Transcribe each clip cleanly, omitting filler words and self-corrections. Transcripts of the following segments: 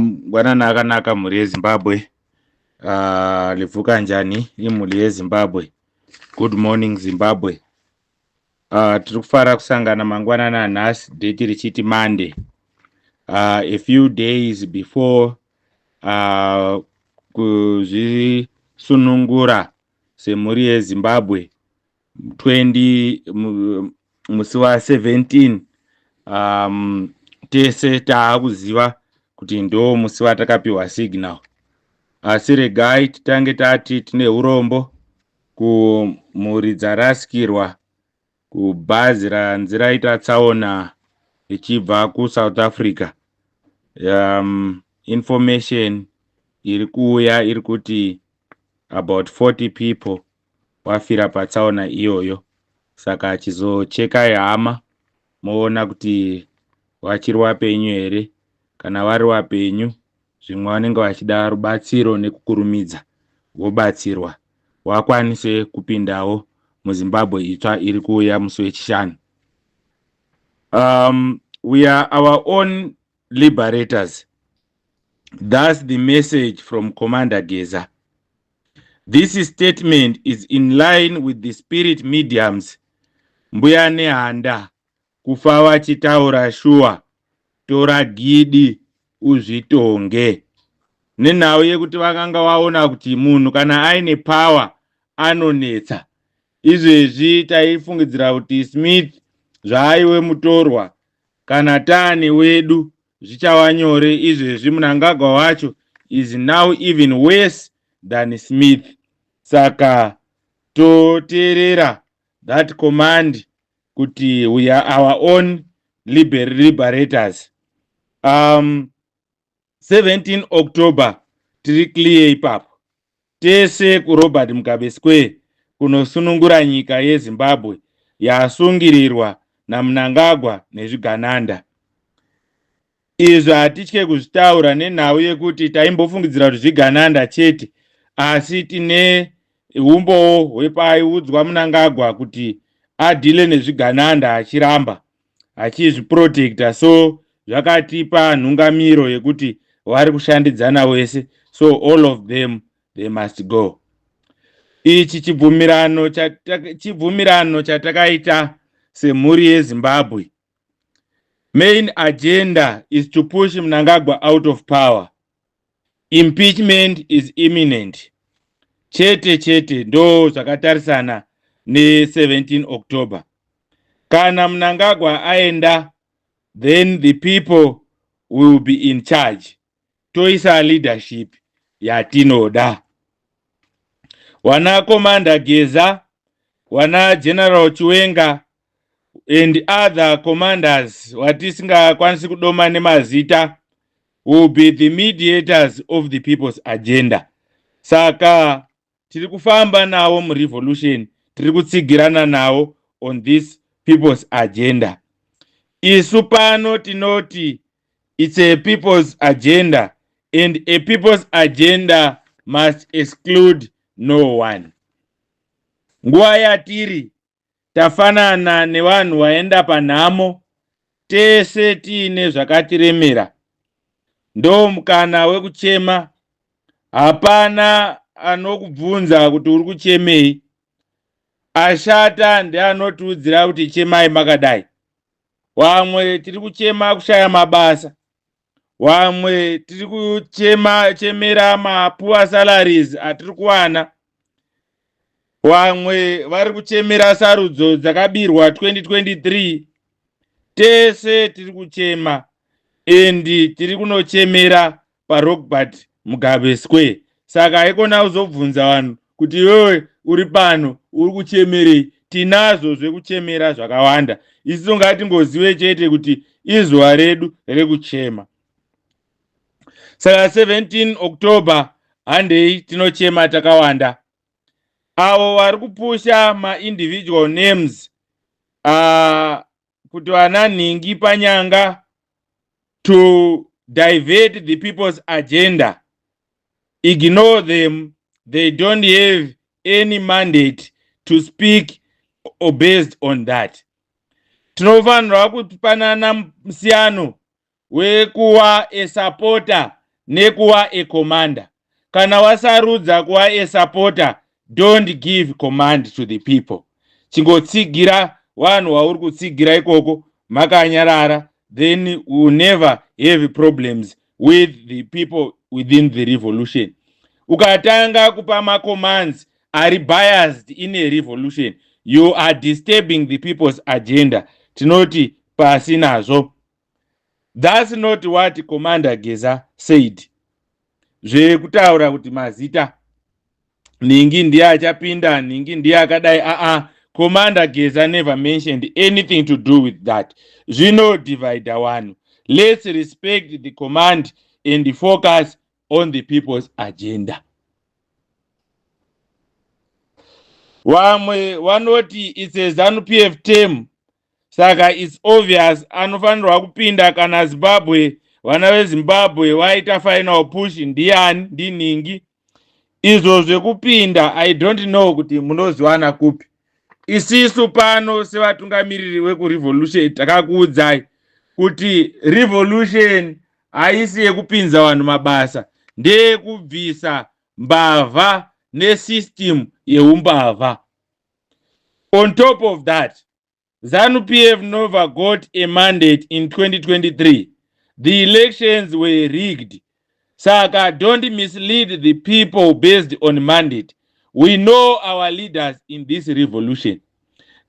Mangwanana akanaka mhuri yeZimbabwe. Livuka njani imhuri yeZimbabwe. Good morning Zimbabwe. Tiri kufara kusangana mangwanana nhasi date richiti Monday. A few days before kuzvisunungura semhuri yeZimbabwe 20 musi wa 17 tese taakuziva kuti ndo musi watakapiwa signal. Asi regai titange tati tine urombo kumhuri dzarasikirwa kubhazi ranzi raita tsaona ichibva kuSouth Africa. Information iri kuuya iri kuti about 40 people wafira patsaona iyoyo. Saka chizochekai hama moona kuti wachiri wapenyu here. Kana vari wapenyu zvimwe vanenge vachida rubatsiro nekukurumidza vobatsirwa wakwanise kupindawo muZimbabwe itsva iri kuuya musi wechishanu. We are our own liberators. That's the message from Commander Geza. This statement is in line with the spirit mediums Mbuya Nehanda kufa vachitaura shuwa tora gidi uzvitonge. Nenhau yekuti vakanga vaona kuti munhu kana aine power anonetsa. Izvezvi taifungidzira kuti Smith zvaaiwe mutorwa kana Tane wedu zvichava nyore. Izvezvi Mnangagwa wacho is now even worse than Smith. Saka toteerera that command kuti we are our own liberators. 17 October tiri clear ipapo tese kuRobert Mugabe Square kunosunungura nyika yeZimbabwe yasungirirwa naMnangagwa nezvigananda. Izvo hatitye kuzvitaura nenhau yekuti taimbofungidzira kuti zvigananda chete, asi tine umbowo hwepaiudzwa Mnangagwa kuti adhile nezvigananda achiramba achizviprotecta. So zvakatipa nhungamiro yekuti vari kushandidzana wese, so all of them they must go. Ichi chibvumirano chatakaita semhuri yeZimbabwe. Main agenda is to push Mnangagwa out of power. Impeachment is imminent. Chete ndo zvakatarisana ne17 October. Kana Mnangagwa aenda, then the people will be in charge. Toisa leadership yatinoda. Wana Commander Geza, wana General Chiwenga and other commanders watisingakwanisi kudoma nemazita will be the mediators of the people's agenda. Saka tiri kufamba nawo murevolution, tiri kutsigirana nawo on this people's agenda. Isu pano tinoti it's a people's agenda, and a people's agenda must exclude no one. Nguva yatiri tafanana nevanhu vaenda panhamo, tese tiine zvakatiremera. Ndo mukana wekuchema, hapana anokubvunza kuti uri kuchemei. Ashata ndeanotiudzira kuti chemai makadai. Wamwe tiri kuchema kushaya mabasa, wamwe tiri kuchemera mapoor salaries atiri kuwana, wamwe vari kuchemera sarudzo dzakabirwa 2023. Tese tiri kuchema endi tiri kunochemera paRobert Mugabe Square. Saka ikona uzobvunza vanhu kuti wewe uri pano uri kuchemerei. Tinazvo zvekuchemera zvakawanda. Isu ngatingozive chete kuti izuva redu rekuchema. Saka 17 October handei tinochema takawanda. Avo vari kupusha ma-individual names kuti vana nhingi panyanga to divert the people's agenda. Ignore them. They don't have any mandate to speak or based on that. Tinofanirwa kupanana musiyano wekuva a supporter nekuva a commander. Kana wasarudza kuva a supporter, don't give command to the people. Chingotsigira vanhu vauri kutsigira ikoko makanyarara, then we will never have problems with the people within the revolution. Ukatanga kupa ma-commands are biased in a revolution, you are disturbing the people's agenda. Tinoti pasi nazvo. That's not what Commander Geza said. Zvekutaura kuti mazita ningi ndiye achapinda, ningi ndiye akadai. Commander Geza never mentioned anything to do with that. Zvino divider one. Let's respect the command and focus on the people's agenda. Vamwe vanoti it's a ZANU-PF term, saka it's obvious anofanirwa kupinda kana Zimbabwe, vana veZimbabwe vaita final push ndiani, ndiningi. Izvo zvekupinda I don't know kuti munozviwana kupi. Isisu pano sevatungamiriri vekurevolution takakuudzai kuti revolution haisi yekupinza vanhu mabasa, ndeyekubvisa mbavha nesystem yeumbavha. On top of that, ZANU-PF never got a mandate in 2023. The elections were rigged. Saka don't mislead the people based on mandate. We know our leaders in this revolution.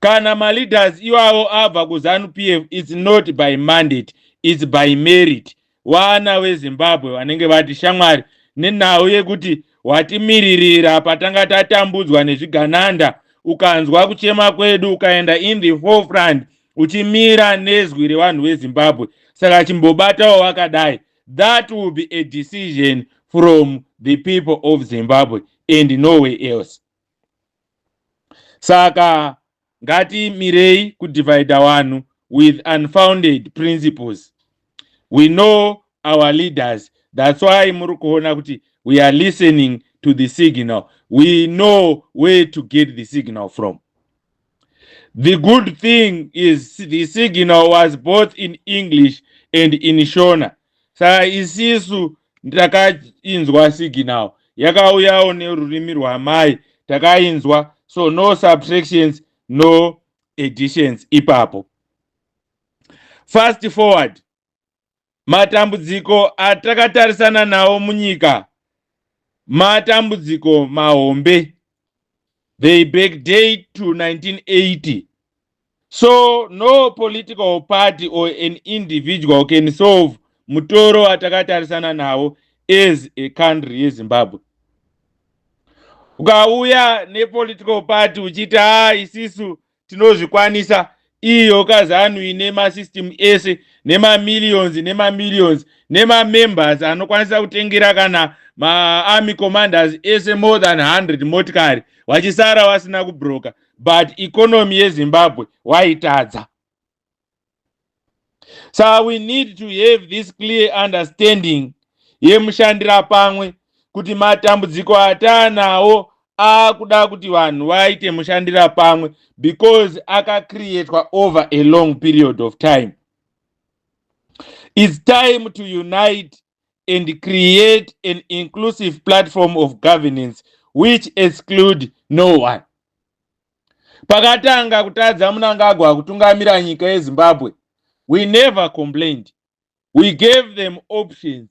Kana ma leaders iwavo abva kuZANU-PF, it's not by mandate, it's by merit. Vana veZimbabwe vanenge vati shamwari nenhau yekuti watimiririra patanga tatambudzwa nezvigananda, ukanzwa kuchema kwedu ukaenda in the forefront uchimira nezwi revanhu veZimbabwe, saka chimbobatawo wakadai. That will be a decision from the people of Zimbabwe and nowhere else. Saka ngati mirei kudivide vanhu with unfounded principles. We know our leaders. That's why muri kuona kuti we are listening to the signal. We know where to get the signal from. The good thing is the signal was both in English and in Shona. Saka isisu takainzwa signal yakauyawo nerurimi rwamai takainzwa, so no subtractions, no additions ipapo. Fast forward, matambudziko atakatarisana nawo munyika matambudziko mahombe. They backdate to 1980. So no political party or an individual can solve mutoro atakatarisana nawo as a country yeZimbabwe. Ukauya nepolitical party uchiti isisu tinozvikwanisa, iyo kazanu ine masystem ese nemamillions nemamembers anokwanisa kutengera kana maarmy commanders ese more than 100 motikari, vachisara vasina kubroka, but economy yeZimbabwe waitadza. So we need to have this clear understanding yemushandira pamwe kuti matambudziko atanawo akuda kuti vanhu vaite mushandira pamwe because akacreatwa over a long period of time. It's time to unite and create an inclusive platform of governance which exclude no one. Pakatanga kutadza Mnangagwa kutungamira nyika yeZimbabwe, we never complained. We gave them options.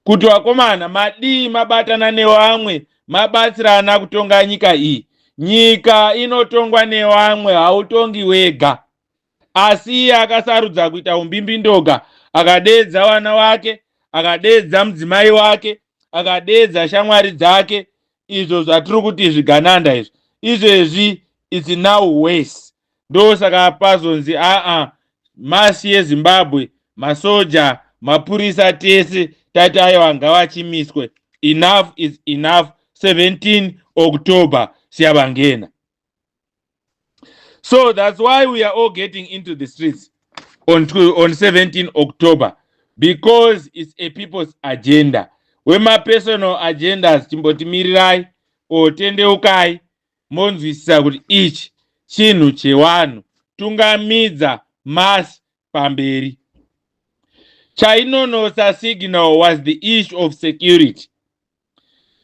Kuti vakomana madii mabatana nevamwe mabatsirana kutonga nyika iyi. Nyika inotongwa nevamwe, hautongi wega. Asi akasarudza kuita umbimbindoga, akadedza vana vake, akadedza mudzimai wake, akadedza shamwari dzake, izvo zvatiri kuti zvigananda izvo. Izvezvi it's now worse. Ndosaka pazonzi masi yeZimbabwe, masoja, mapurisa tese tataiwa ngavachimiswe. Enough is enough. 17 October siyabangena. So that's why we are all getting into the streets on 17 October, because it's a people's agenda. Wema personal agendas timbotimirirai otendeukai monzwisisa kuti ichi chinhu chewanhu, tungamidza masi pamberi. chainonosa signal was the issue of security.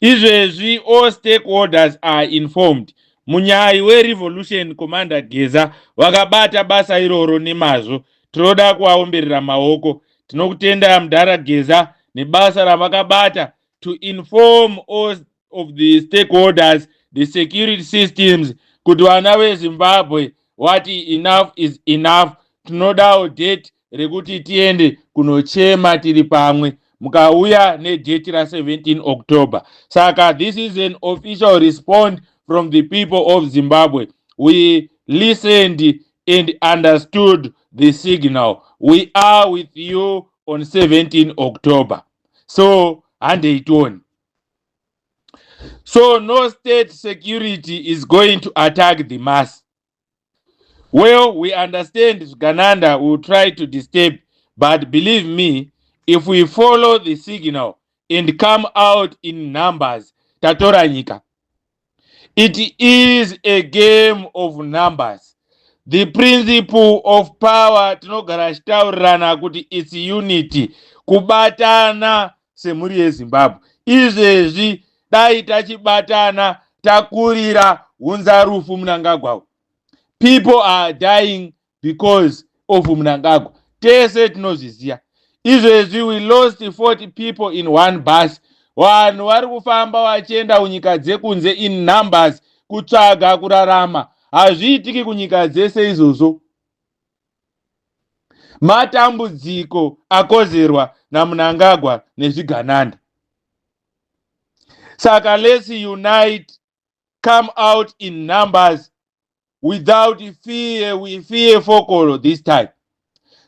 Izvezvi all stakeholders are informed. Munyai werevolution commander Geza vakabata basa iroro nemazvo. Tinoda kuvaomberera maoko. Tinokutenda mudhara Geza nebasa ravakabata to inform all of the stakeholders, the security systems, kuti vana veZimbabwe wati enough is enough. Tinodawo date rekuti tiende kunochema tiri pamwe. Mukauya nedate ra17 October. Saka this is an official response from the people of Zimbabwe. We listened and understood the signal. We are with you on 17 October. So, and it on. So no state security is going to attack the mass. Well, we understand Zvigananda will try to disturb, but believe me, if we follow the signal and come out in numbers, tatora nyika. It is a game of numbers. The principle of power tinogara chitaurirana kuti it's unity, kubatana semhuri yeZimbabwe. Izvezvi dai tachibatana takurira hunzarufu Mnangagwa. People are dying because of Mnangagwa. Tese tinozviziva. Izvezvi we lost 40 people in one bus. Vanhu vari kufamba vachienda kunyika dzekunze in numbers kutsvaga kurarama. Hazviitiki kunyika dzese izvozvo. Matambudziko akozerwa naMnangagwa neZvigananda. Saka let's unite, come out in numbers without fear. We fear fokolo this time.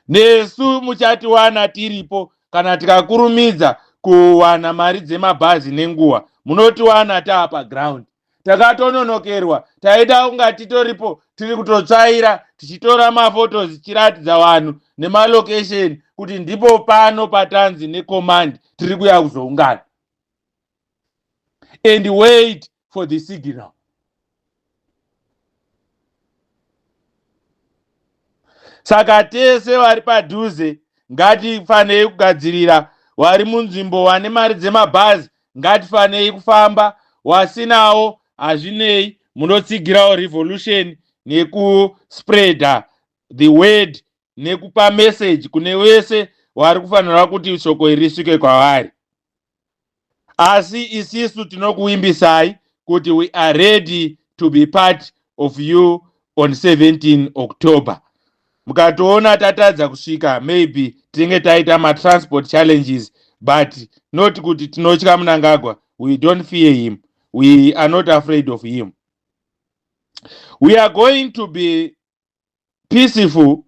Nesu muchatiwana tiripo kana tikakurumidza kuwana mari dzemabhazi nenguva. Munotiwana taapa ground. Takatononokerwa, taita kunga titoripo tiri kutotsvaira tichitora mafotos tichiratidza vanhu nemalocation kuti ndipo pano patanzi necommand tiri kuya kuzoungana. And wait for the signal. Saka tese vari padhuze ngatifanei kugadzirira. Vari munzvimbo vane mari dzemabhazi ngatifanei kufamba. Wasinawo hazvinei, munotsigirawo revolution nekuspreada the word nekupa message kune vese vari kufanirwa kuti shoko iri risvike kwavari. Asi isisu tinokuimbisai kuti we are ready to be part of you on 17 October. Mukatoona tatadza kusvika, maybe tinenge taita matransport challenges, but not kuti tinotya Mnangagwa. We don't fear him. We are not afraid of him. We are going to be peaceful,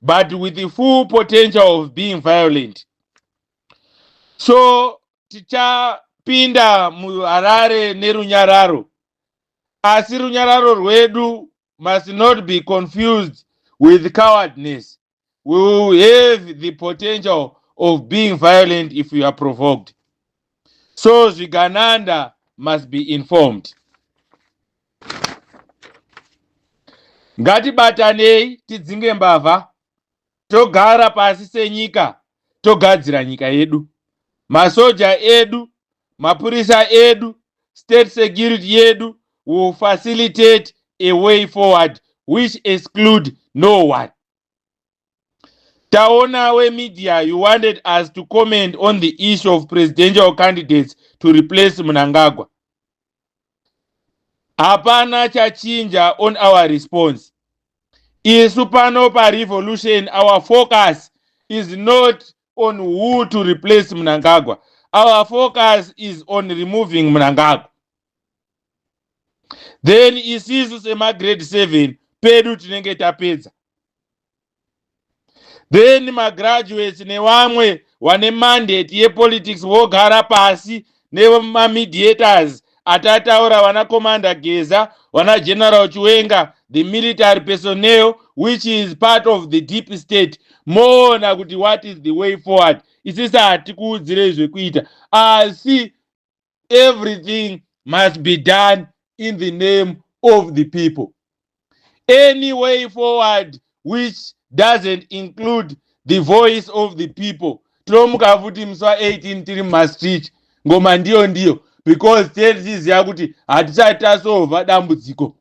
but with the full potential of being violent. So tichapinda muHarare nerunyararo. Asi runyararo rwedu must not be confused with cowardness. We will have the potential of being violent if we are provoked. So Zvigananda must be informed. Ngatibatanei tidzinge mbavha, togara pasi senyika, togadzira nyika yedu. Masoja edu, mapurisa edu, state security yedu will facilitate a way forward which exclude no one. Taona we media, you wanted us to comment on the issue of presidential candidates to replace Mnangagwa. Hapana chachinja on our response. Isu pano pa revolution, our focus is not on who to replace Mnangagwa. Our focus is on removing Mnangagwa. Then isisu sema grade 7 pedu tinenge tapedza. Then graduates nevamwe wane mandate ye politics vogara pasi nema mediators atataura wana commander Geza, wana general Chiwenga, the military personnel which is part of the deep state. Mona kuti what is the way forward. Isisa hatikuudzire zvekuita. Asi everything must be done in the name of the people. Any way forward which doesn't include the voice of the people, tinomuka futi musi wa18 tiri mumastreet ngoma ndiyo because tichiziva kuti hatisati tasova dambudziko.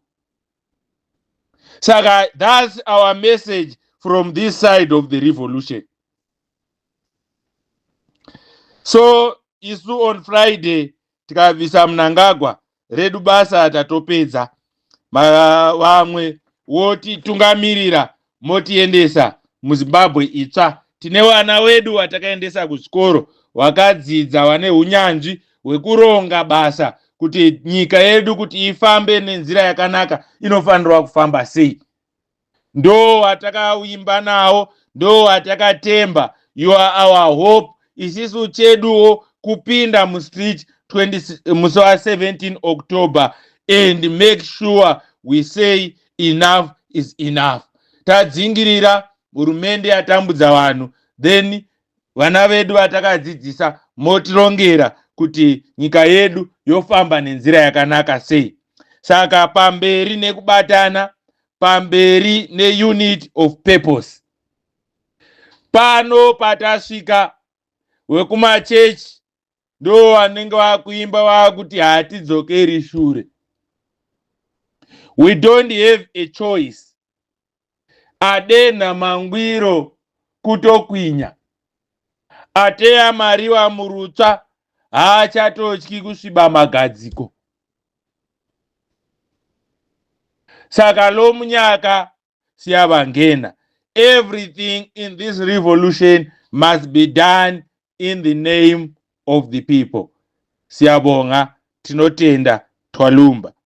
Saka that's our message from this side of the revolution. So isu on Friday tikabvisa Mnangagwa redu basa tatopedza. Vamwe wotitungamirira motiendesa muZimbabwe itsva. Tine vana wedu watakaendesa kuzvikoro vakadzidza vane hunyanzvi hwekuronga basa kuti nyika yedu kuti ifambe nenzira yakanaka inofanirwa kufamba sei. Ndo watakawimba nawo, ndo watakatemba. You are our hope. Isisu cheduwo kupinda mustreet musi wa17 October and make sure we say enough is enough. Tadzingirira hurumende yatambudza vanhu, then vana vedu vatakadzidzisa motirongera kuti nyika yedu yofamba nenzira yakanaka sei. Saka pamberi nekubatana, pamberi neunit of purpose, pano patasvika wekumachechi ndo vanenge vakuimba vakuti hatidzokeri shure. We don't have a choice. Adena mangwiro kutokwinya, ateya mariwa murutsva haachatotyi kusviba magadziko. Saka lo munyaka siyavangena. Everything in this revolution must be done in the name of the people. Siyabonga, tinotenda, twalumba.